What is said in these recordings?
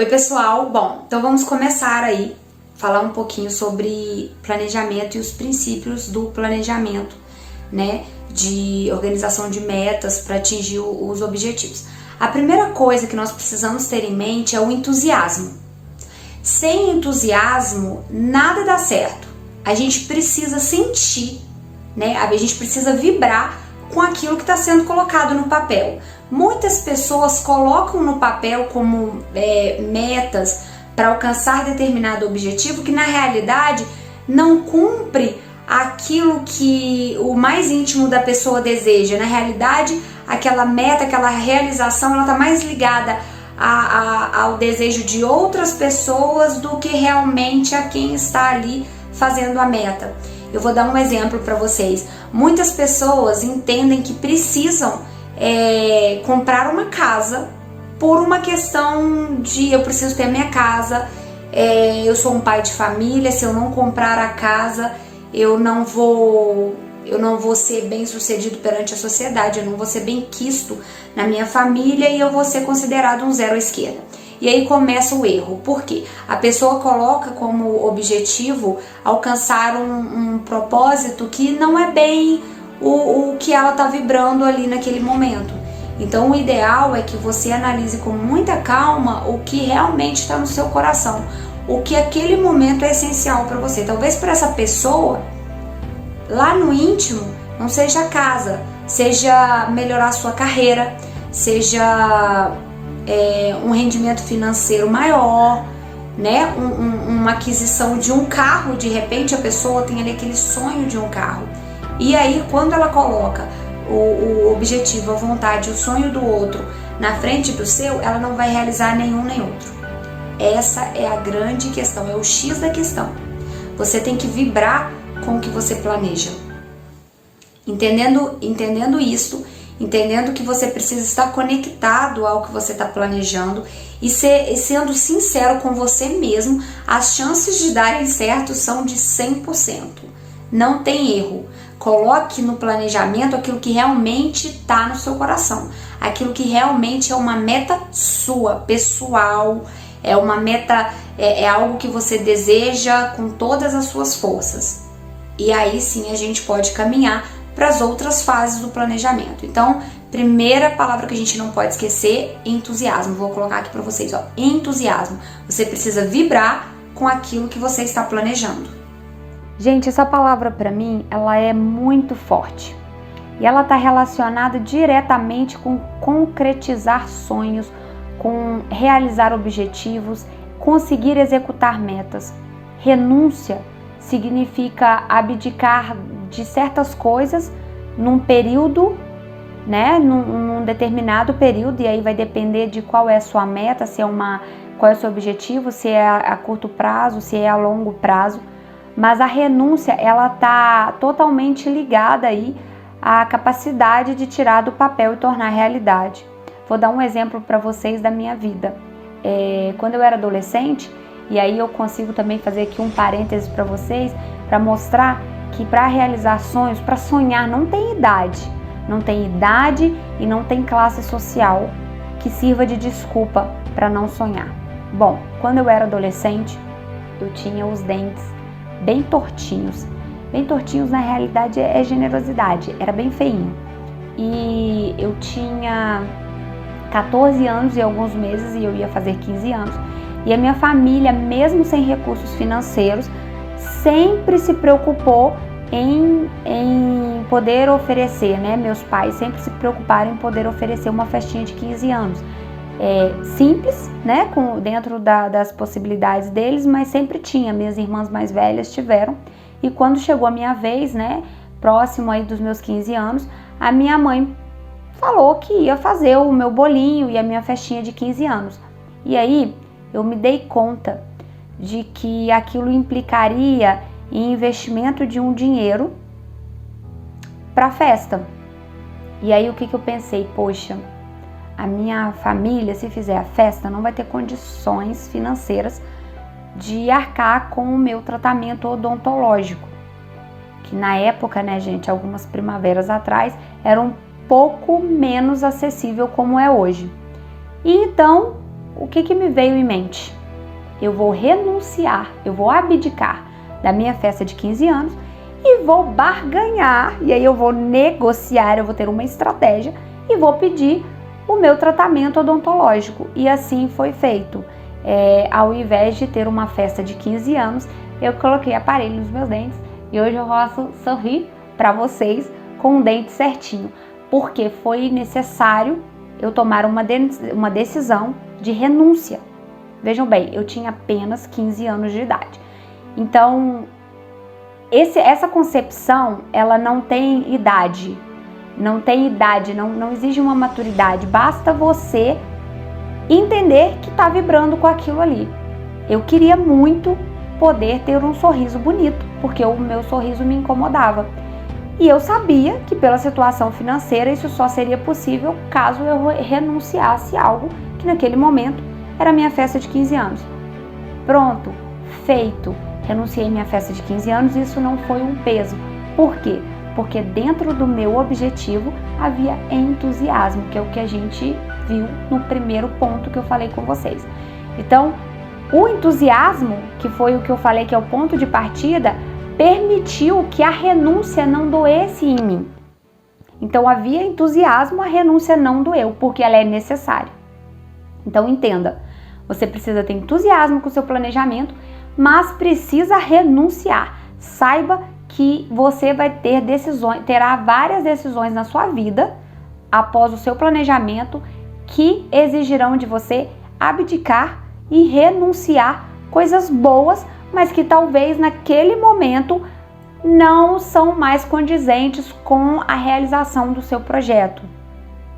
Oi pessoal, bom, então vamos começar aí, falar um pouquinho sobre planejamento e os princípios do planejamento, né, de organização de metas para atingir os objetivos. A primeira coisa que nós precisamos ter em mente é o entusiasmo. Sem entusiasmo, nada dá certo. A gente precisa sentir, né, a gente precisa vibrar com aquilo que está sendo colocado no papel. Muitas pessoas colocam no papel como metas para alcançar determinado objetivo que na realidade não cumpre aquilo que o mais íntimo da pessoa deseja. Na realidade, aquela meta, aquela realização, ela está mais ligada ao desejo de outras pessoas do que realmente a quem está ali fazendo a meta. Eu vou dar um exemplo para vocês. Muitas pessoas entendem que precisam comprar uma casa por uma questão de eu preciso ter a minha casa, eu sou um pai de família, se eu não comprar a casa eu não vou ser bem sucedido perante a sociedade, eu não vou ser bem quisto na minha família e eu vou ser considerado um zero à esquerda. E aí começa o erro. Por quê? A pessoa coloca como objetivo alcançar um propósito que não é bem o que ela está vibrando ali naquele momento. Então o ideal é que você analise com muita calma o que realmente está no seu coração, o que aquele momento é essencial para você. Talvez para essa pessoa, lá no íntimo, não seja a casa, seja melhorar a sua carreira, seja um rendimento financeiro maior, né? Uma aquisição de um carro. De repente a pessoa tem ali aquele sonho de um carro. E aí, quando ela coloca o objetivo, a vontade, o sonho do outro na frente do seu, ela não vai realizar nenhum nem outro. Essa é a grande questão, é o X da questão. Você tem que vibrar com o que você planeja. Entendendo isso, entendendo que você precisa estar conectado ao que você está planejando e sendo sincero com você mesmo, as chances de darem certo são de 100%. Não tem erro. Coloque no planejamento aquilo que realmente está no seu coração, aquilo que realmente é uma meta sua, pessoal, é uma meta, é algo que você deseja com todas as suas forças. E aí sim a gente pode caminhar para as outras fases do planejamento. Então, primeira palavra que a gente não pode esquecer, entusiasmo. Vou colocar aqui para vocês, ó, entusiasmo. Você precisa vibrar com aquilo que você está planejando. Gente, essa palavra para mim, ela é muito forte e ela está relacionada diretamente com concretizar sonhos, com realizar objetivos, conseguir executar metas. Renúncia significa abdicar de certas coisas num período, né, num determinado período, e aí vai depender de qual é a sua meta, qual é o seu objetivo, se é a curto prazo, se é a longo prazo. Mas a renúncia, ela tá totalmente ligada aí à capacidade de tirar do papel e tornar realidade. Vou dar um exemplo para vocês da minha vida. Quando eu era adolescente, e aí eu consigo também fazer aqui um parêntese para vocês, para mostrar que para realizar sonhos, para sonhar não tem idade. Não tem idade e não tem classe social que sirva de desculpa para não sonhar. Bom, quando eu era adolescente, eu tinha os dentes bem tortinhos. Bem tortinhos na realidade é generosidade, era bem feinho. E eu tinha 14 anos e alguns meses e eu ia fazer 15 anos. E a minha família, mesmo sem recursos financeiros, sempre se preocupou em poder oferecer, né? Meus pais sempre se preocuparam em poder oferecer uma festinha de 15 anos. Simples, né, dentro das possibilidades deles, mas sempre tinha. Minhas irmãs mais velhas tiveram, e quando chegou a minha vez, né, próximo aí dos meus 15 anos, a minha mãe falou que ia fazer o meu bolinho e a minha festinha de 15 anos. E aí eu me dei conta de que aquilo implicaria em investimento de um dinheiro para a festa. E aí o que eu pensei? Poxa, a minha família, se fizer a festa, não vai ter condições financeiras de arcar com o meu tratamento odontológico, que na época, né, gente, algumas primaveras atrás, era um pouco menos acessível como é hoje. E então o que me veio em mente? Eu vou renunciar, eu vou abdicar da minha festa de 15 anos e vou barganhar, e aí eu vou negociar, eu vou ter uma estratégia e vou pedir o meu tratamento odontológico. E assim foi feito. Ao invés de ter uma festa de 15 anos, eu coloquei aparelho nos meus dentes e hoje eu posso sorrir para vocês com o dente certinho, porque foi necessário eu tomar uma decisão de renúncia. Vejam bem, eu tinha apenas 15 anos de idade. Então, essa concepção, ela não tem idade, não exige uma maturidade, basta você entender que está vibrando com aquilo ali. Eu queria muito poder ter um sorriso bonito, porque o meu sorriso me incomodava. E eu sabia que pela situação financeira isso só seria possível caso eu renunciasse a algo que naquele momento era a minha festa de 15 anos. Pronto, feito. Renunciei minha festa de 15 anos e isso não foi um peso. Por quê? Porque dentro do meu objetivo havia entusiasmo, que é o que a gente viu no primeiro ponto que eu falei com vocês. Então, o entusiasmo, que foi o que eu falei que é o ponto de partida, permitiu que a renúncia não doesse em mim. Então, havia entusiasmo, a renúncia não doeu, porque ela é necessária. Então, entenda, você precisa ter entusiasmo com o seu planejamento, mas precisa renunciar. Saiba que você vai terá várias decisões na sua vida após o seu planejamento que exigirão de você abdicar e renunciar coisas boas, mas que talvez naquele momento não são mais condizentes com a realização do seu projeto,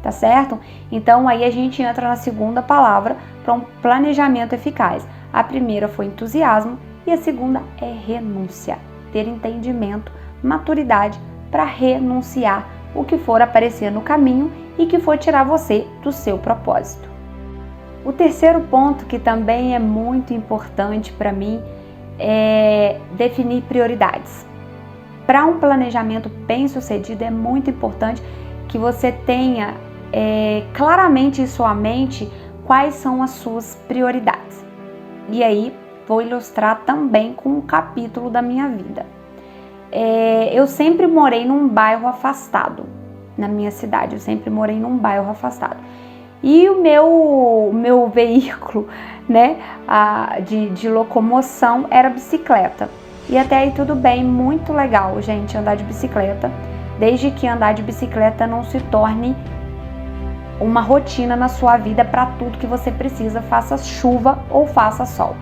tá certo? Então aí a gente entra na segunda palavra para um planejamento eficaz. A primeira foi entusiasmo e a segunda é renúncia. Ter entendimento, maturidade para renunciar o que for aparecer no caminho e que for tirar você do seu propósito. O terceiro ponto, que também é muito importante para mim, é definir prioridades. Para um planejamento bem sucedido, é muito importante que você tenha claramente em sua mente quais são as suas prioridades. E aí, vou ilustrar também com um capítulo da minha vida. Eu sempre morei num bairro afastado, na minha cidade, eu sempre morei num bairro afastado. E o meu veículo, né, de locomoção era bicicleta. E até aí tudo bem, muito legal, gente, andar de bicicleta, desde que andar de bicicleta não se torne uma rotina na sua vida para tudo que você precisa, faça chuva ou faça sol.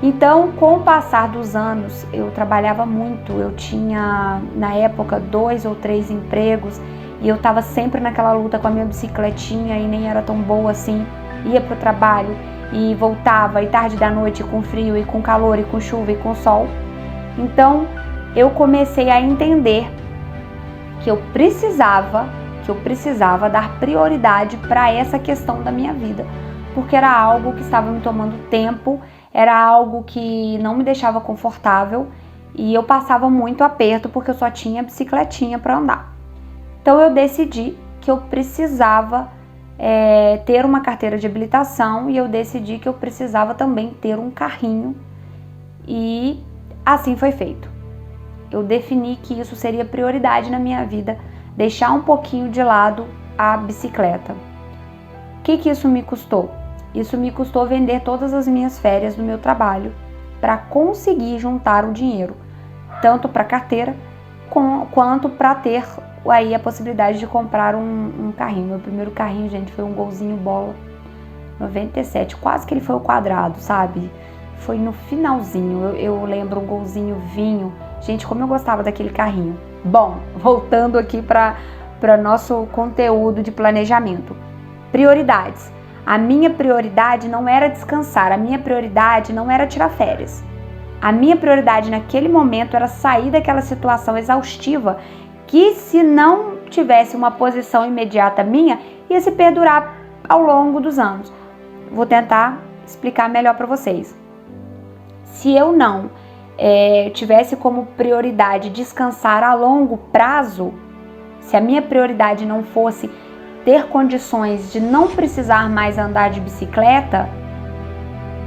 Então, com o passar dos anos, eu trabalhava muito, eu tinha, na época, 2 ou 3 empregos, e eu estava sempre naquela luta com a minha bicicletinha e nem era tão boa assim. Ia pro trabalho e voltava, e tarde da noite com frio, e com calor, e com chuva, e com sol. Então, eu comecei a entender que eu precisava dar prioridade para essa questão da minha vida, porque era algo que estava me tomando tempo, era algo que não me deixava confortável e eu passava muito aperto porque eu só tinha bicicletinha para andar. Então eu decidi que eu precisava ter uma carteira de habilitação e eu decidi que eu precisava também ter um carrinho e assim foi feito. Eu defini que isso seria prioridade na minha vida, deixar um pouquinho de lado a bicicleta. O que isso me custou? Isso me custou vender todas as minhas férias do meu trabalho para conseguir juntar o dinheiro, tanto para a carteira quanto para ter aí a possibilidade de comprar um carrinho. Meu primeiro carrinho, gente, foi um Golzinho Bola 97, quase que ele foi o quadrado, sabe? Foi no finalzinho, eu lembro um Golzinho vinho. Gente, como eu gostava daquele carrinho. Bom, voltando aqui para nosso conteúdo de planejamento. Prioridades. A minha prioridade não era descansar, a minha prioridade não era tirar férias. A minha prioridade naquele momento era sair daquela situação exaustiva que, se não tivesse uma posição imediata minha, ia se perdurar ao longo dos anos. Vou tentar explicar melhor para vocês. Se eu não tivesse como prioridade descansar a longo prazo, se a minha prioridade não fosse ter condições de não precisar mais andar de bicicleta,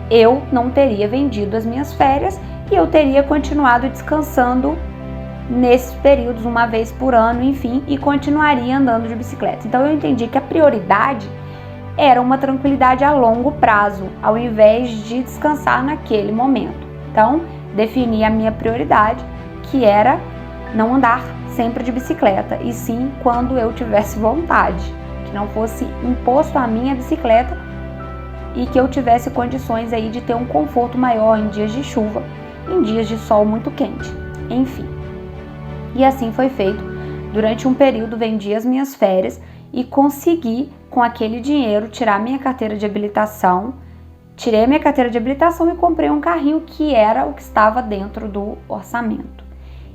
eu não teria vendido as minhas férias e eu teria continuado descansando nesses períodos, uma vez por ano, enfim, e continuaria andando de bicicleta. Então eu entendi que a prioridade era uma tranquilidade a longo prazo, ao invés de descansar naquele momento. Então, defini a minha prioridade, que era não andar sempre de bicicleta, e sim quando eu tivesse vontade, que não fosse imposto a minha bicicleta e que eu tivesse condições aí de ter um conforto maior em dias de chuva, em dias de sol muito quente, enfim. E assim foi feito. Durante um período vendi as minhas férias e consegui, com aquele dinheiro, tirar minha carteira de habilitação. Tirei minha carteira de habilitação e comprei um carrinho que era o que estava dentro do orçamento.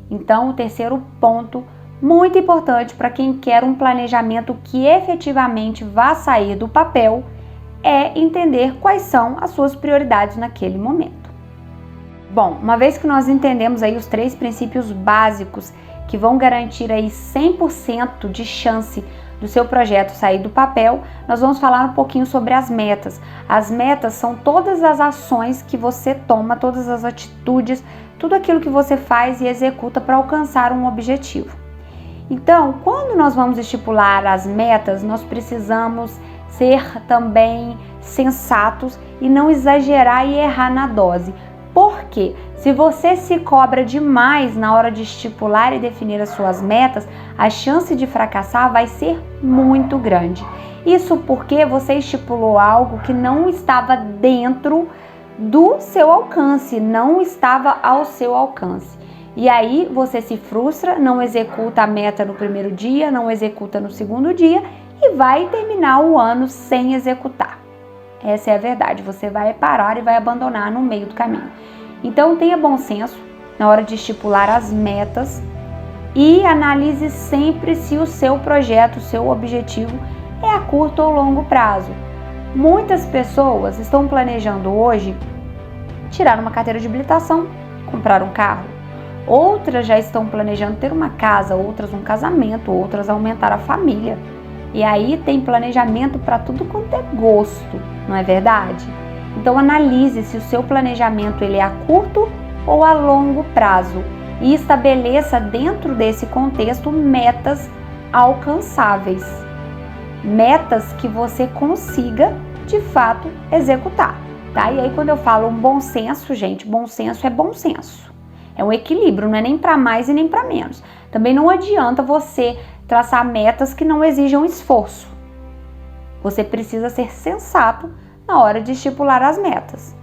Então, o terceiro ponto muito importante para quem quer um planejamento que efetivamente vá sair do papel é entender quais são as suas prioridades naquele momento. Bom, uma vez que nós entendemos aí os 3 princípios básicos que vão garantir aí 100% de chance do seu projeto sair do papel, nós vamos falar um pouquinho sobre as metas. As metas são todas as ações que você toma, todas as atitudes, tudo aquilo que você faz e executa para alcançar um objetivo. Então, quando nós vamos estipular as metas, nós precisamos ser também sensatos e não exagerar e errar na dose. Porque se você se cobra demais na hora de estipular e definir as suas metas, a chance de fracassar vai ser muito grande. Isso porque você estipulou algo que não estava dentro do seu alcance, não estava ao seu alcance. E aí você se frustra, não executa a meta no primeiro dia, não executa no segundo dia e vai terminar o ano sem executar. Essa é a verdade, você vai parar e vai abandonar no meio do caminho. Então tenha bom senso na hora de estipular as metas e analise sempre se o seu projeto, o seu objetivo é a curto ou longo prazo. Muitas pessoas estão planejando hoje tirar uma carteira de habilitação, comprar um carro. Outras já estão planejando ter uma casa, outras um casamento, outras aumentar a família. E aí tem planejamento para tudo quanto é gosto, não é verdade? Então analise se o seu planejamento ele é a curto ou a longo prazo e estabeleça dentro desse contexto metas alcançáveis, metas que você consiga de fato executar, tá? E aí quando eu falo um bom senso, gente, bom senso é bom senso. É um equilíbrio, não é nem para mais e nem para menos. Também não adianta você traçar metas que não exijam esforço. Você precisa ser sensato na hora de estipular as metas.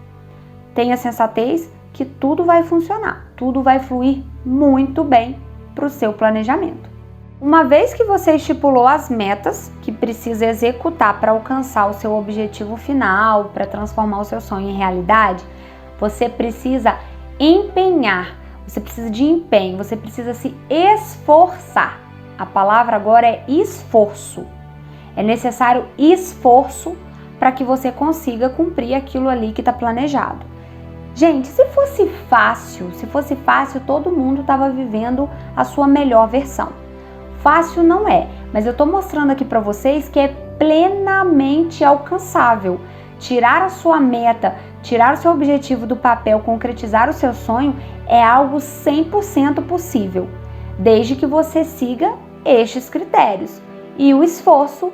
Tenha sensatez que tudo vai funcionar, tudo vai fluir muito bem para o seu planejamento. Uma vez que você estipulou as metas que precisa executar para alcançar o seu objetivo final, para transformar o seu sonho em realidade, você precisa empenhar, você precisa de empenho, você precisa se esforçar. A palavra agora é esforço. É necessário esforço para que você consiga cumprir aquilo ali que está planejado. Gente, se fosse fácil, todo mundo estava vivendo a sua melhor versão. Fácil não é, mas eu estou mostrando aqui para vocês que é plenamente alcançável. Tirar a sua meta, tirar o seu objetivo do papel, concretizar o seu sonho é algo 100% possível, desde que você siga estes critérios. E o esforço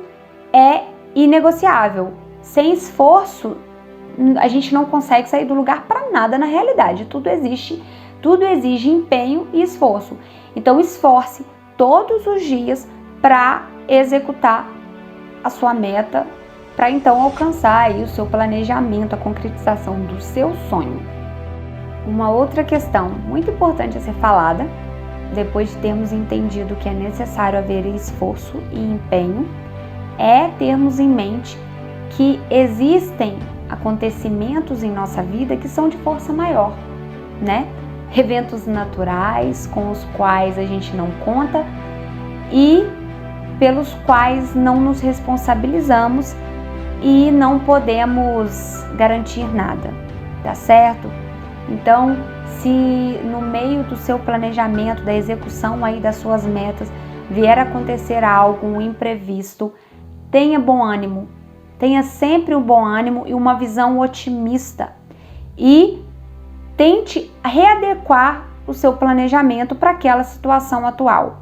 é inegociável. Sem esforço, a gente não consegue sair do lugar para nada na realidade. Tudo exige empenho e esforço. Então esforce todos os dias para executar a sua meta, para então alcançar aí o seu planejamento, a concretização do seu sonho. Uma outra questão muito importante a ser falada, depois de termos entendido que é necessário haver esforço e empenho, é termos em mente que existem acontecimentos em nossa vida que são de força maior, né? Eventos naturais com os quais a gente não conta e pelos quais não nos responsabilizamos e não podemos garantir nada, tá certo? Então, se no meio do seu planejamento, da execução aí das suas metas, vier a acontecer algo, um imprevisto, tenha bom ânimo. Tenha sempre um bom ânimo e uma visão otimista. E tente readequar o seu planejamento para aquela situação atual.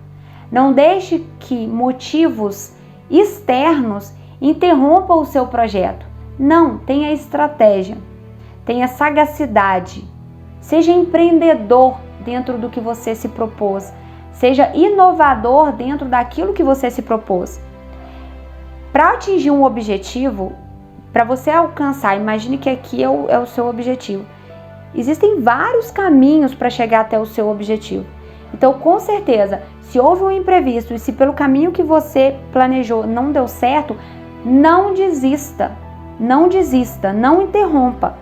Não deixe que motivos externos interrompam o seu projeto. Não, tenha estratégia, tenha sagacidade, seja empreendedor dentro do que você se propôs, seja inovador dentro daquilo que você se propôs. Para atingir um objetivo, para você alcançar, imagine que aqui é o seu objetivo. Existem vários caminhos para chegar até o seu objetivo. Então, com certeza, se houve um imprevisto e se pelo caminho que você planejou não deu certo, não desista, não interrompa.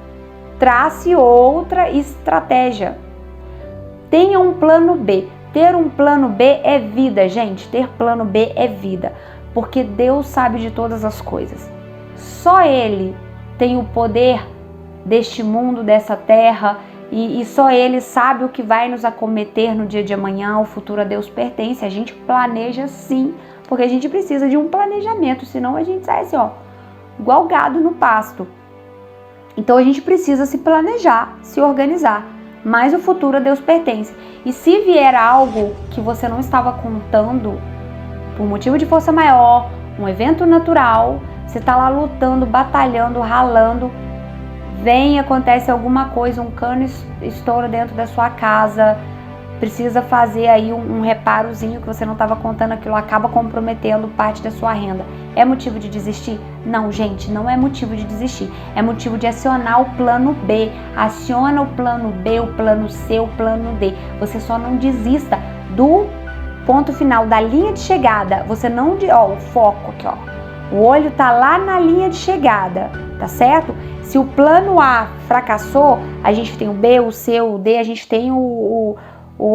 Trace outra estratégia. Tenha um plano B. Ter um plano B é vida, gente. Ter plano B é vida. Porque Deus sabe de todas as coisas. Só Ele tem o poder deste mundo, dessa terra, e só Ele sabe o que vai nos acometer no dia de amanhã. O futuro a Deus pertence. A gente planeja sim, porque a gente precisa de um planejamento, senão a gente sai assim, ó, igual gado no pasto. Então a gente precisa se planejar, se organizar, mas o futuro a Deus pertence. E se vier algo que você não estava contando, por motivo de força maior, um evento natural, você está lá lutando, batalhando, ralando, vem, acontece alguma coisa, um cano estoura dentro da sua casa, precisa fazer aí um reparozinho que você não estava contando, aquilo acaba comprometendo parte da sua renda. É motivo de desistir? Não, gente, não é motivo de desistir. É motivo de acionar o plano B. Aciona o plano B, o plano C, o plano D. Você só não desista do ponto final, da linha de chegada. Você não... o foco aqui, ó. O olho tá lá na linha de chegada, tá certo? Se o plano A fracassou, a gente tem o B, o C, o D, a gente tem o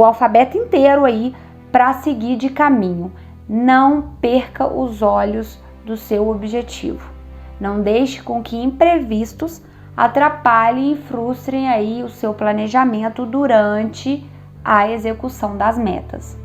alfabeto inteiro aí para seguir de caminho. Não perca os olhos do seu objetivo. Não deixe com que imprevistos atrapalhem e frustrem aí o seu planejamento durante a execução das metas.